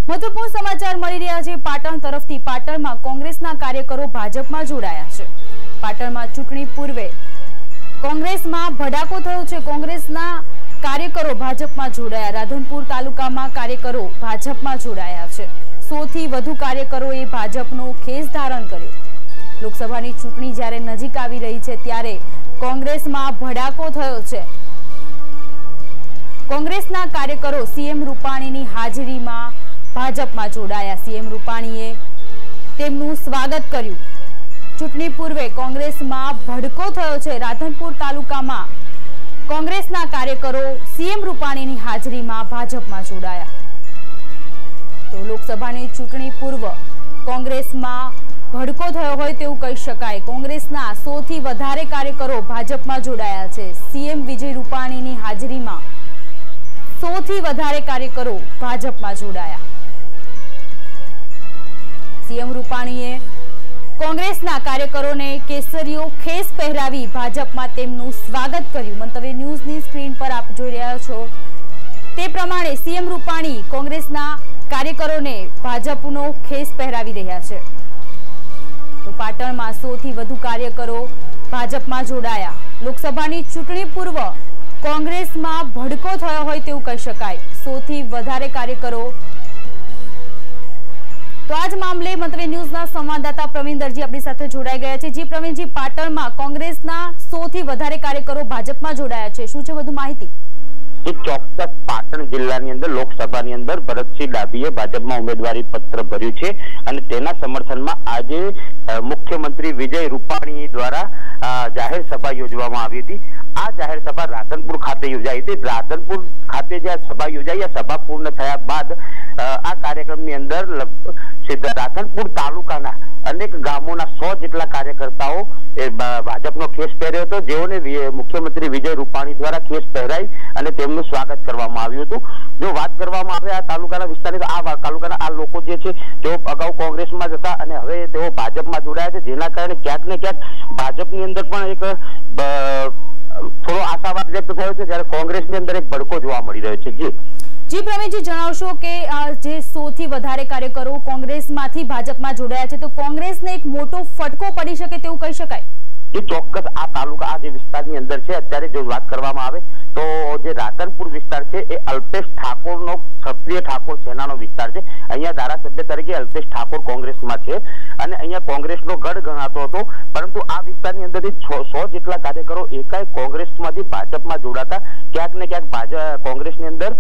महत्वपूर्ण समाचार मળી રહ્યા છે પાટણ તરફથી। પાટણમાં કોંગ્રેસના કાર્યકરો ભાજપમાં જોડાયા છે। પાટણમાં ચૂંટણી પૂર્વે કોંગ્રેસમાં ભડાકો થયો છે। કોંગ્રેસના કાર્યકરો ભાજપમાં જોડાયા। રાધનપુર તાલુકામાં કાર્યકરો ભાજપમાં જોડાયા છે। 100 થી વધુ કાર્યકરોએ ભાજપનો ખેસ ધારણ કર્યો। લોકસભાની ચૂંટણી જ્યારે નજીક આવી રહી છે ત્યારે કોંગ્રેસમાં ભડાકો થયો છે। કોંગ્રેસના કાર્યકરો સીએમ રૂપાણીની હાજરીમાં ભાજપમાં જોડાયા। સીએમ રૂપાણીએ તેમનું સ્વાગત કર્યું। ચૂંટણી પૂર્વે કોંગ્રેસમાં ભડકો થયો છે। રાધનપુર તાલુકામાં કોંગ્રેસના કાર્યકરો સીએમ રૂપાણીની હાજરીમાં ભાજપમાં જોડાયા। તો લોકસભાની ચૂંટણી પૂર્વ કોંગ્રેસમાં ભડકો થયો હોય તેવું કહી શકાય। કોંગ્રેસના 100 થી વધારે કાર્યકરો ભાજપમાં જોડાયા છે। સીએમ વિજય રૂપાણીની હાજરીમાં 100 થી વધારે કાર્યકરો ભાજપમાં જોડાયા। સીએમ રૂપાણીએ કોંગ્રેસના કાર્યકરોને કેસરીઓ ખેસ પહેરાવી ભાજપમાં તેમનું સ્વાગત કર્યું। મંતવ્ય ન્યૂઝની સ્ક્રીન પર આપ જોઈ રહ્યા છો તે પ્રમાણે સીએમ રૂપાણી કોંગ્રેસના કાર્યકરોને ભાજપનો ખેસ પહેરાવી રહ્યા છે। તો પાટણમાં 100 થી વધુ કાર્યકરો ભાજપમાં જોડાયા। લોકસભાની ચૂંટણી પૂર્વ કોંગ્રેસમાં ભડકો થયો હોય તેવું કહી શકાય। 100 થી વધારે કાર્યકરો। તો આજ મામલે મંતવ્ય ન્યૂઝના સંવાદદાતા પ્રવીણ દરજી આપણી સાથે જોડાઈ ગયા છે। જી પ્રવીણજી, પાટણમાં કોંગ્રેસના 100 થી વધારે કાર્યકરો ભાજપમાં જોડાયા છે, શું છે વધુ માહિતી? ચોક્કસ પાટણ જિલ્લાની અંદર લોકસભાની અંદર ભરતસિંહ ડાભીએ ભાજપમાં ઉમેદવારી પત્ર ભર્યું છે અને તેના સમર્થનમાં આજે મુખ્યમંત્રી વિજય રૂપાણી દ્વારા જાહેર સભા યોજવામાં આવી હતી। આ જાહેર સભા રાધનપુર ખાતે યોજાઈ હતી। રાધનપુર ખાતે જે સભા યોજાઈ, આ સભા પૂર્ણ થયા બાદ આ કાર્યક્રમની અંદર સીધા રાધનપુર તાલુકાના અનેક ગામોના 100 જેટલા કાર્યકર્તાઓ ભાજપનો ખેસ પહેર્યો હતો, જેઓને મુખ્યમંત્રી વિજય રૂપાણી દ્વારા ખેસ પહેરાઈ અને તેમનું સ્વાગત કરવામાં આવ્યું હતું। જો વાત કરવામાં આવે આ તાલુકાના વિસ્તારની, તો આ તાલુકાના આ લોકો જે છે તેઓ અગાઉ કોંગ્રેસમાં જ હતા અને હવે તેઓ ભાજપમાં જોડાયા છે, જેના કારણે ક્યાંક ને ક્યાંક ભાજપની અંદર પણ એક થોડો આશાવાદ વ્યક્ત થયો છે, જ્યારે કોંગ્રેસની અંદર એક ભડકો જોવા મળી રહ્યો છે। જી પ્રવીણજી, જણાવશો કે જે 100 થી વધારે કાર્યકરો કોંગ્રેસમાંથી ભાજપમાં જોડાયા છે, તો કોંગ્રેસને એક મોટો ફટકો પડી શકે તેવું કહી શકાય? એ ચોક્કસ આ તાલુકા, આ જે વિસ્તારની અંદર છે, અત્યારે જો વાત કરવામાં આવે તો જે રાધનપુર વિસ્તાર છે એ અલ્પેશ ઠાકોરનો ક્ષત્રિય ઠાકોર સેનાનો વિસ્તાર છે। અહીંયા ધારાસભ્ય તરીકે અલ્પેશ ઠાકોર કોંગ્રેસમાં છે અને અહીંયા કોંગ્રેસનો ગઢ ગણાતો હતો, પરંતુ આ વિસ્તારની અંદરથી 100 જેટલા કાર્યકરો એકાએક કોંગ્રેસમાંથી ભાજપમાં જોડાતા ક્યાંક ને ક્યાંક કોંગ્રેસની અંદર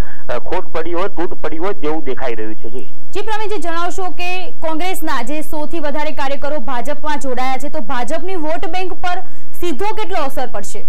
ખોટ પડી હોય, તૂટ પડી હોય તેવું દેખાઈ રહ્યું છે। જી પ્રવીણજી, જણાવશો કે કોંગ્રેસના જે 100 થી વધારે કાર્યકરો ભાજપમાં જોડાયા છે, તો ભાજપની વોટ બેંક પર સીધો કેટલો અસર પડશે?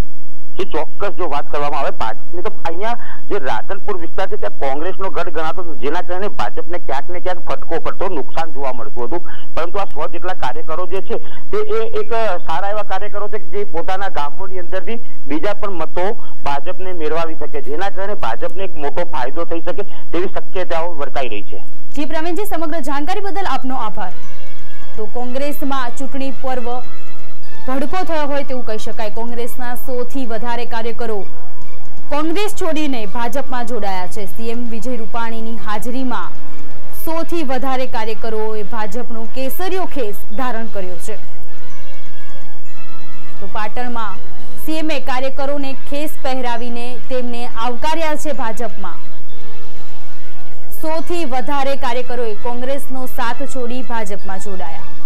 ચોક્કસ જો વાત કરવામાં આવે ભાજપની, તો અહીંયા જે રાધનપુર વિસ્તાર છે ત્યાં કોંગ્રેસનો ગઢ ગણાતો હતો, જેના કારણે ભાજપને ક્યાંક ને ક્યાંક ફટકો પડતો, નુકસાન જોવા મળતું હતું। પરંતુ આ 100 જેટલા કાર્યકરો જે છે તે એક સારા એવા કાર્યકરો છે જે પોતાના ગામોની અંદરથી બીજા પણ મતો ભાજપને મેળવી શકે, જેના કારણે ભાજપને એક મોટો ફાયદો થઈ શકે તેવી શક્યતાઓ વર્તાઈ રહી છે। જી પ્રવીણજી, સમગ્ર જાણકારી બદલ આપનો આભાર। તો કોંગ્રેસમાં ચૂંટણી પર્વ ભડકો થયો હોય તેવું કહી શકાય। કોંગ્રેસના 100 થી વધારે કાર્યકરો કોંગ્રેસ છોડીને ભાજપમાં જોડાયા છે। સીએમ વિજય રૂપાણીની હાજરીમાં 100 થી વધારે કાર્યકરોએ ભાજપનો કેસરીયો ખેસ ધારણ કર્યો છે। તો પાટણમાં સીએમએ કાર્યકરોને ખેસ પહેરાવીને તેમને આવકાર્યા છે। ભાજપમાં 100 થી વધારે કાર્યકરોએ કોંગ્રેસનો સાથ છોડી ભાજપમાં જોડાયા।